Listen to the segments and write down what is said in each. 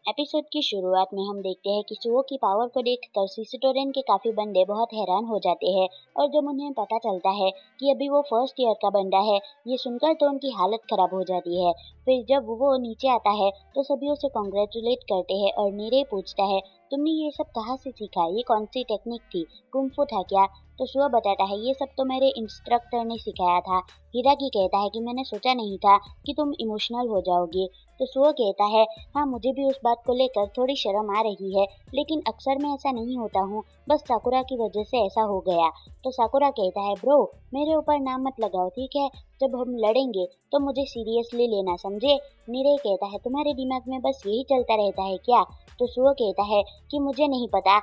Episode की शुरुआत में हम देखते हैं कि सुओ की पावर को देखकर सिसिटोरेन के काफी बंदे बहुत हैरान हो जाते हैं और जब उन्हें पता चलता है कि अभी वो फर्स्ट ईयर का बंदा है, ये सुनकर तो उनकी हालत खराब हो जाती है। फिर जब वो नीचे आता है तो सभी उसे कॉन्ग्रेचुलेट करते हैं और नीरे पूछता है, तुमने ये सब कहाँ से सीखा? ये कौन सी टेक्निक थी? कुंफू था क्या? तो सुओ बताता है, ये सब तो मेरे इंस्ट्रक्टर ने सिखाया था। हिराकी कहता है कि मैंने सोचा नहीं था कि तुम इमोशनल हो जाओगे। तो सुओ कहता है, हाँ मुझे भी उस बात को लेकर थोड़ी शर्म आ रही है, लेकिन अक्सर मैं ऐसा नहीं होता हूँ, बस साकुरा की वजह से ऐसा हो गया। तो साकुरा कहता है, ब्रो मेरे ऊपर नाम मत लगाओ ठीक है, जब हम लड़ेंगे तो मुझे सीरियसली लेना समझे। नीरे कहता है, तुम्हारे दिमाग में बस यही चलता रहता है क्या? तो सुओ कहता है कि मुझे नहीं पता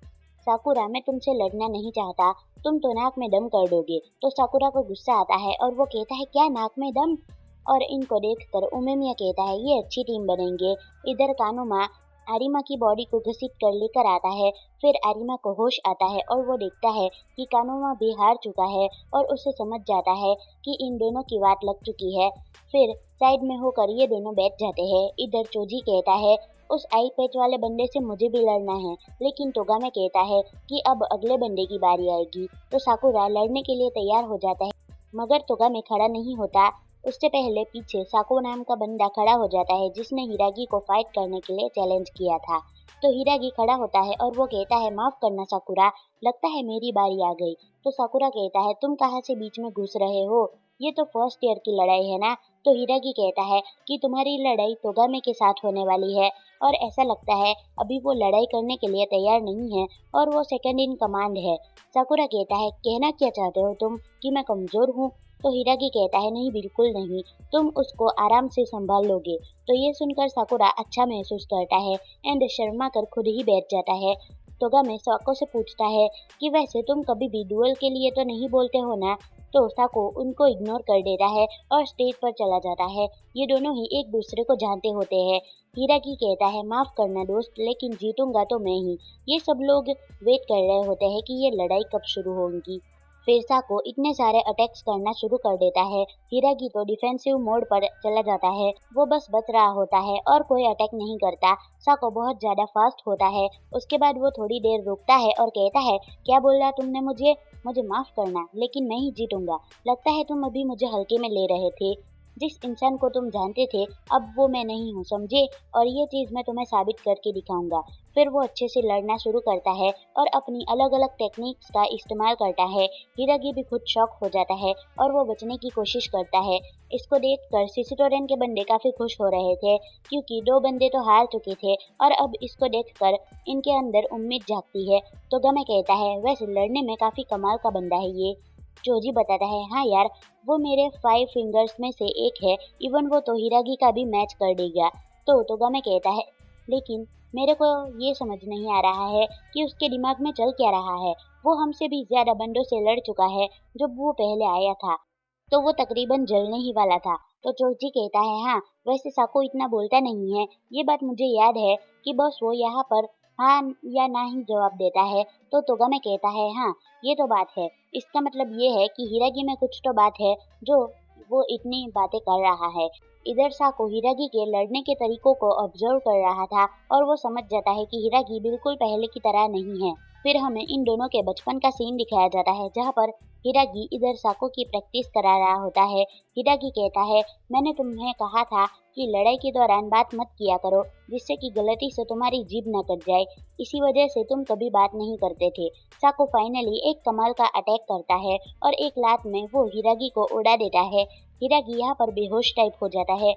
साकुरा, मैं तुमसे लड़ना नहीं चाहता, तुम तो नाक में दम कर दोगे। तो साकुरा को गुस्सा आता है और वो कहता है, क्या नाक में दम? और इनको देखकर उमेमिया कहता है, ये अच्छी टीम बनेंगे। इधर कानुमा आरिमा की बॉडी को घसीट कर लेकर आता है। फिर आरिमा को होश आता है और वो देखता है कि कानुमा भी हार चुका है और उसे समझ जाता है कि इन दोनों की बात लग चुकी है। फिर साइड में होकर ये दोनों बैठ जाते हैं। इधर चोजी कहता है, उस आई पैच वाले बंदे से मुझे भी लड़ना है, लेकिन तोगामे कहता है कि अब अगले बंदे की बारी आएगी। तो साकुरा लड़ने के लिए तैयार हो जाता है, मगर तोगामे खड़ा नहीं होता। उससे पहले पीछे साको नाम का बंदा खड़ा हो जाता है जिसने हिरागी को फाइट करने के लिए चैलेंज किया था। तो हिरागी खड़ा होता है और वो कहता है, माफ करना साकुरा, लगता है मेरी बारी आ गई। तो साकुरा कहता है, तुम कहाँ से बीच में घुस रहे हो, ये तो फर्स्ट ईयर की लड़ाई है ना। तो हिरागी कहता है कि तुम्हारी लड़ाई तोगामे के साथ होने वाली है और ऐसा लगता है अभी वो लड़ाई करने के लिए तैयार नहीं है और वो सेकंड इन कमांड है। साकुरा कहता है, कहना क्या चाहते हो तुम कि मैं कमजोर हूँ? तो हिरागी कहता है, नहीं बिल्कुल नहीं, तुम उसको आराम से संभाल लोगे। तो ये सुनकर साकुरा अच्छा महसूस करता है एंड शर्मा कर खुद ही बैठ जाता है। तोगामे साको से पूछता है कि वैसे तुम कभी भी डुअल के लिए तो नहीं बोलते हो ना। तो साको उनको इग्नोर कर देता है और स्टेज पर चला जाता है। ये दोनों ही एक दूसरे को जानते होते हैं। हिरागी कहता है, माफ करना दोस्त, लेकिन जीतूंगा तो मैं ही। ये सब लोग वेट कर रहे होते हैं कि ये लड़ाई कब शुरू होगी। फिर साको इतने सारे अटैक्स करना शुरू कर देता है। हिरागी तो डिफेंसिव मोड पर चला जाता है, वो बस बच रहा होता है और कोई अटैक नहीं करता। साको बहुत ज्यादा फास्ट होता है। उसके बाद वो थोड़ी देर रुकता है और कहता है, क्या बोला तुमने मुझे? मुझे माफ करना, लेकिन मैं ही जीतूंगा। लगता है तुम अभी मुझे हल्के में ले रहे थे। जिस इंसान को तुम जानते थे अब वो मैं नहीं हूँ समझे, और ये चीज मैं तुम्हें साबित करके दिखाऊंगा। फिर वो अच्छे से लड़ना शुरू करता है और अपनी अलग अलग टेक्निक्स का इस्तेमाल करता है। हिरागी भी खुद शॉक हो जाता है और वो बचने की कोशिश करता है। इसको देखकर सिसिटोरेन के बंदे काफी खुश हो रहे थे क्योंकि दो बंदे तो हार चुके थे और अब इसको देखकर इनके अंदर उम्मीद जागती है। तो गमे कहता है, वैसे लड़ने में काफी कमाल का बंदा है ये। जोजी बताता है, हाँ यार, वो मेरे 5 फिंगर्स में से एक है, इवन वो तो हिरागी का भी मैच कर देगा। तो तोगामे कहता है, लेकिन मेरे को ये समझ नहीं आ रहा है कि उसके दिमाग में चल क्या रहा है। वो हमसे भी ज्यादा बंदों से लड़ चुका है जब वो पहले आया था, तो वो तकरीबन जलने ही वाला था। तो चोची कहता है, हाँ वैसे साको इतना बोलता नहीं है, ये बात मुझे याद है कि बस वो यहाँ पर हाँ या ना ही जवाब देता है। तो तोगामे कहता है, हाँ ये तो बात है, इसका मतलब ये है कि हिरागी में कुछ तो बात है जो वो इतनी बातें कर रहा है। इधर साको हिरागी के लड़ने के तरीकों को ऑब्जर्व कर रहा था और वो समझ जाता है कि हिरागी बिल्कुल पहले की तरह नहीं है। फिर हमें इन दोनों के बचपन का सीन दिखाया जाता है जहाँ पर हिरागी इधर साको की प्रैक्टिस करा रहा होता है। हिरागी कहता है, मैंने तुम्हें कहा था कि लड़ाई के दौरान बात मत किया करो, जिससे कि गलती से तुम्हारी जीभ न कट जाए, इसी वजह से तुम कभी बात नहीं करते थे। साको फाइनली एक कमाल का अटैक करता है और एक लात में वो हिरागी को उड़ा देता है। हिरागी यहाँ पर बेहोश टाइप हो जाता है,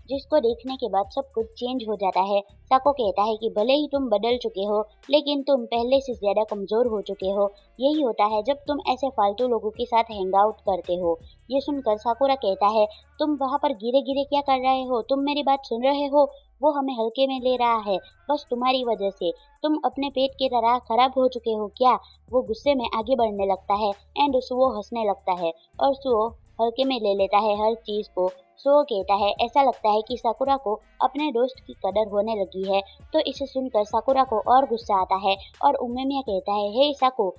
जिसको देखने के बाद सब कुछ चेंज हो जाता है। साको कहता है कि भले ही तुम बदल चुके हो, लेकिन तुम पहले से ज्यादा कमजोर हो चुके हो। यही होता है जब तुम ऐसे फालतू लोगों के साथ हैंग आउट करते हो। ये सुनकर साकुरा कहता है, तुम वहाँ पर गिरे गिरे क्या कर रहे हो? तुम मेरी बात सुन रहे हो? वो हमें हल्के में ले रहा है बस तुम्हारी वजह से। तुम अपने पेट की तरह खराब हो चुके हो क्या? वो गुस्से में आगे बढ़ने लगता है एंड सुओ हंसने लगता है और सुओ हल्के में ले लेता है हर चीज को। सुओ कहता है, ऐसा लगता है कि साकुरा को अपने दोस्त की कदर होने लगी है। तो इसे सुनकर साकुरा को और गुस्सा आता है और उमेमिया कहता है, हे साको,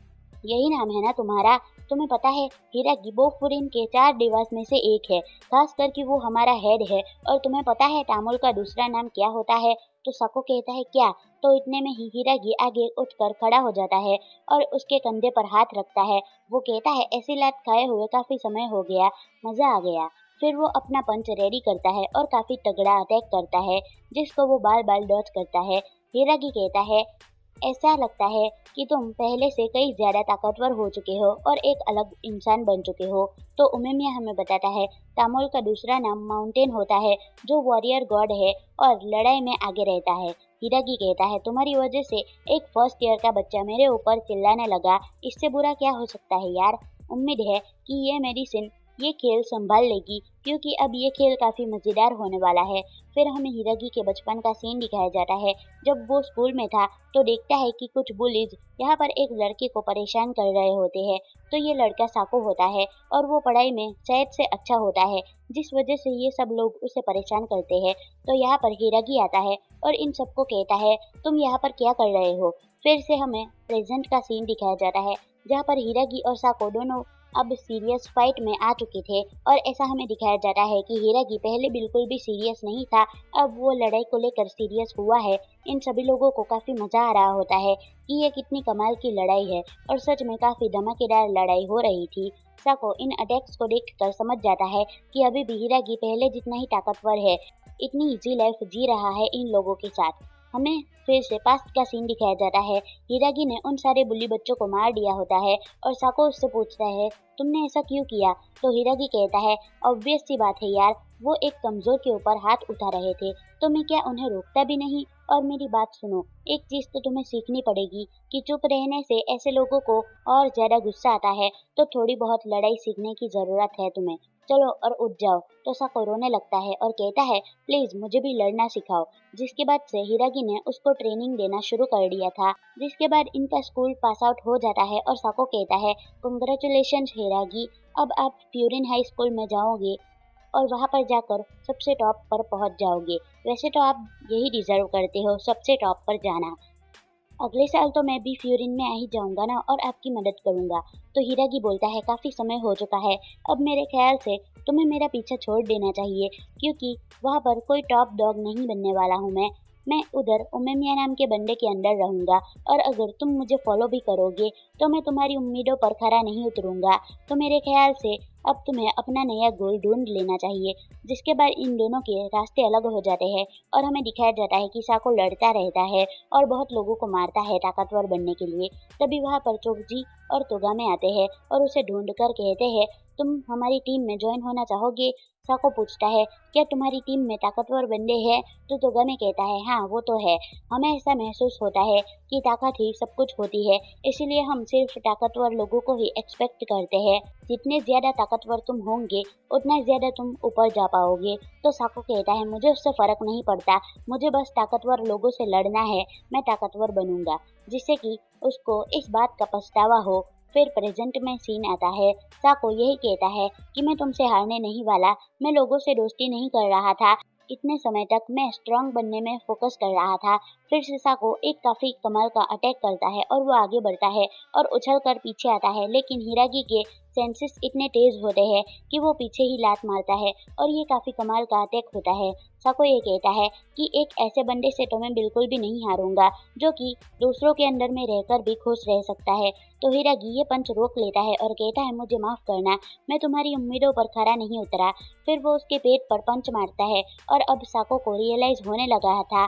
यही नाम है ना तुम्हारा? तुम्हें पता है हिरागी बोफुरिन के 4 डिवास में से एक है, खास करके वो हमारा हेड है। और तुम्हें पता है तामुल का दूसरा नाम क्या होता है? तो साको कहता है क्या? तो इतने में ही हिरागी आगे उठकर खड़ा हो जाता है और उसके कंधे पर हाथ रखता है। वो कहता है ऐसी लात खाए हुए काफी समय हो गया, मजा आ गया। फिर वो अपना पंच रेडी करता है और काफी तगड़ा अटैक करता है, जिसको वो बाल बाल डॉज करता है। हिरागी कहता है ऐसा लगता है कि तुम पहले से कई ज्यादा ताकतवर हो चुके हो और एक अलग इंसान बन चुके हो। तो उमेमिया हमें बताता है तामोल का दूसरा नाम माउंटेन होता है, जो वॉरियर गॉड है और लड़ाई में आगे रहता है। हिरागी कहता है तुम्हारी वजह से एक फर्स्ट ईयर का बच्चा मेरे ऊपर चिल्लाने लगा, इससे बुरा क्या हो सकता है यार। उम्मीद है कि ये मेडिसिन ये खेल संभाल लेगी, क्योंकि अब ये खेल काफी मजेदार होने वाला है। फिर हमें हिरागी के बचपन का सीन दिखाया जाता है। जब वो स्कूल में था तो देखता है कि कुछ बुलीज यहाँ पर एक लड़के को परेशान कर रहे होते हैं। तो ये लड़का साको होता है और वो पढ़ाई में शायद से अच्छा होता है, जिस वजह से ये सब लोग उसे परेशान करते हैं। तो यहाँ पर हिरागी आता है और इन सबको कहता है तुम यहाँ पर क्या कर रहे हो। फिर से हमें प्रेजेंट का सीन दिखाया जाता है, जहाँ पर हिरागी और साको दोनों अब सीरियस फाइट में आ चुके थे। और ऐसा हमें दिखाया जाता है कि हिरागी पहले बिल्कुल भी सीरियस नहीं था, अब वो लड़ाई को लेकर सीरियस हुआ है। इन सभी लोगों को काफी मजा आ रहा होता है कि ये कितनी कमाल की लड़ाई है, और सच में काफी धमाकेदार लड़ाई हो रही थी। साको इन अटैक्स को देखकर समझ जाता है कि अभी भी हिरागी पहले जितना ही ताकतवर है, इतनी इजी लाइफ जी रहा है इन लोगों के साथ। हमें फिर से पास्ट का सीन दिखाया जाता है। हिरागी ने उन सारे बुल्ली बच्चों को मार दिया होता है और साको उससे पूछता है तुमने ऐसा क्यों किया। तो हिरागी कहता है ऑब्वियस सी बात है यार, वो एक कमजोर के ऊपर हाथ उठा रहे थे तो मैं क्या उन्हें रोकता भी नहीं। और मेरी बात सुनो, एक चीज तो तुम्हें सीखनी पड़ेगी कि चुप रहने से ऐसे लोगों को और ज्यादा गुस्सा आता है, तो थोड़ी बहुत लड़ाई सीखने की जरूरत है तुम्हें। चलो और उठ जाओ। तो साको रोने लगता है और कहता है प्लीज मुझे भी लड़ना सिखाओ। जिसके बाद से हिरागी ने उसको ट्रेनिंग देना शुरू कर दिया था। जिसके बाद इनका स्कूल पास आउट हो जाता है और साको कहता है कंग्रेचुलेशन हिरागी, अब आप फ्यूरिन हाई स्कूल में जाओगे और वहाँ पर जाकर सबसे टॉप पर पहुँच जाओगे। वैसे तो आप यही डिजर्व करते हो सबसे टॉप पर जाना। अगले साल तो मैं भी फ्यूरिन में आ ही जाऊंगा ना और आपकी मदद करूंगा। तो हिरागी बोलता है काफी समय हो चुका है, अब मेरे ख्याल से तुम्हें मेरा पीछा छोड़ देना चाहिए, क्योंकि वहाँ पर कोई टॉप डॉग नहीं बनने वाला हूँ मैं उधर उमेमिया नाम के बंदे के अंदर रहूंगा, और अगर तुम मुझे फॉलो भी करोगे तो मैं तुम्हारी उम्मीदों पर खरा नहीं उतरूंगा। तो मेरे ख्याल से अब तुम्हें अपना नया गोल ढूंढ लेना चाहिए। जिसके बाद इन दोनों के रास्ते अलग हो जाते हैं और हमें दिखाया जाता है कि साको लड़ता रहता है और बहुत लोगों को मारता है ताकतवर बनने के लिए। तभी वहाँ पर चोकजी और तोगामे आते हैं और उसे ढूंढ कर कहते हैं तुम हमारी टीम में ज्वाइन होना चाहोगे। साको पूछता है क्या तुम्हारी टीम में ताकतवर बंदे हैं। तो तोगामे कहता है हाँ वो तो है, हमें ऐसा महसूस होता है कि ताकत ही सब कुछ होती है, इसीलिए हम सिर्फ ताकतवर लोगों को ही एक्सपेक्ट करते हैं। जितने ज्यादा ताकतवर तुम होंगे उतना ज्यादा तुम ऊपर जा पाओगे। तो साको कहता है मुझे उससे फर्क नहीं पड़ता, मुझे बस ताकतवर लोगों से लड़ना है, मैं ताकतवर बनूंगा। जिससे कि उसको इस बात का पछतावा हो। फिर प्रेजेंट में सीन आता है। साको यही कहता है कि मैं तुमसे हारने नहीं वाला, मैं लोगों से दोस्ती नहीं कर रहा था, इतने समय तक मैं स्ट्रांग बनने में फोकस कर रहा था। फिर से साको एक काफी कमाल का अटैक करता है और वो आगे बढ़ता है और उछल कर पीछे आता है, लेकिन हिरागी के सेंसेस इतने तेज होते हैं कि वो पीछे ही लात मारता है और ये काफी कमाल का अटैक होता है। साको ये कहता है कि एक ऐसे बंदे से तो मैं बिल्कुल भी नहीं हारूंगा जो कि दूसरों के अंदर में रहकर भी खुश रह सकता है। तो हिरागी ये पंच रोक लेता है और कहता है मुझे माफ करना, मैं तुम्हारी उम्मीदों पर खरा नहीं उतरा। फिर वो उसके पेट पर पंच मारता है और अब साको को रियलाइज होने लगा था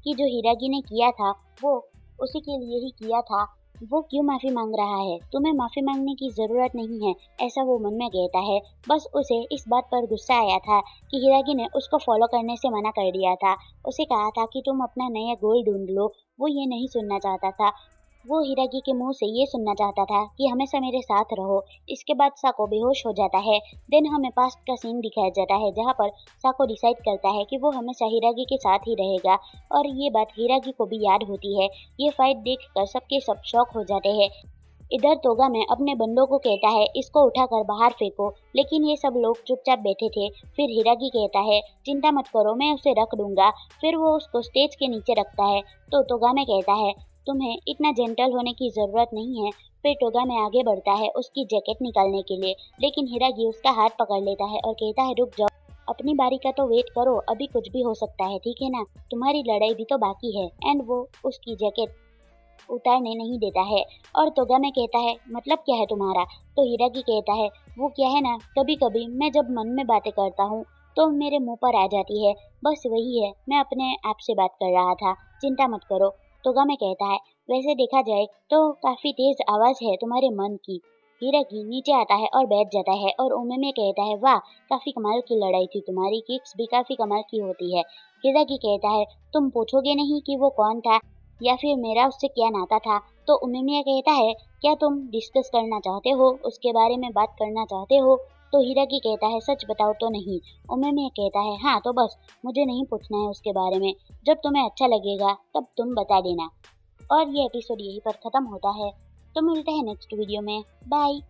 कि जो हिरागी ने किया था वो उसी के लिए ही किया था। वो क्यों माफी मांग रहा है, तुम्हें माफी मांगने की जरूरत नहीं है, ऐसा वो मन में कहता है। बस उसे इस बात पर गुस्सा आया था कि हिरागी ने उसको फॉलो करने से मना कर दिया था। उसे कहा था कि तुम अपना नया गोल ढूंढ लो, वो ये नहीं सुनना चाहता था। वो हिरागी के मुंह से ये सुनना चाहता था कि हमेशा मेरे साथ रहो। इसके बाद साको बेहोश हो जाता है। देन हमें पास्ट का सीन दिखाया जाता है, जहाँ पर साको डिसाइड करता है कि वो हमेशा हिरागी के साथ ही रहेगा, और ये बात हिरागी को भी याद होती है। ये फाइट देखकर सबके सब शॉक हो जाते हैं। इधर तोगामे अपने बंदों को कहता है इसको उठाकर बाहर फेंको, लेकिन ये सब लोग चुपचाप बैठे थे। फिर हिरागी कहता है चिंता मत करो, मैं उसे रख दूंगा। फिर वो उसको स्टेज के नीचे रखता है। तो तोगामे कहता है तुम्हें इतना जेंटल होने की जरूरत नहीं है। फिर तोगामे आगे बढ़ता है उसकी जैकेट निकालने के लिए, लेकिन हिरागी उसका हाथ पकड़ लेता है और कहता है रुक जाओ, अपनी बारी का तो वेट करो, अभी कुछ भी हो सकता है, ठीक है ना? तुम्हारी लड़ाई भी तो बाकी है। एंड वो उसकी जैकेट उतारने नहीं देता है और तोगामे कहता है मतलब क्या है तुम्हारा? तो हिराकी कहता है वो क्या है ना, कभी कभी मैं जब मन में बातें करता हूँ तो मेरे मुंह पर आ जाती है, बस वही है, मैं अपने आप से बात कर रहा था, चिंता मत करो। तोगामे कहता है वैसे देखा जाए तो काफी तेज आवाज है तुम्हारे मन की। हिराकी नीचे आता है और बैठ जाता है और उमेमे कहता है वाह, काफी कमाल की लड़ाई थी, तुम्हारी किक्स भी काफी कमाल की होती है। हिराकी कहता है तुम पूछोगे नहीं कि वो कौन था या फिर मेरा उससे क्या नाता था? तो उमेमिया कहता है क्या तुम डिस्कस करना चाहते हो, उसके बारे में बात करना चाहते हो? तो हिराकी कहता है सच बताओ तो नहीं। उमेमिया कहता है हाँ तो बस, मुझे नहीं पूछना है उसके बारे में, जब तुम्हें अच्छा लगेगा तब तुम बता देना। और ये एपिसोड यहीं पर खत्म होता है। तो मिलते हैं नेक्स्ट वीडियो में। बाय।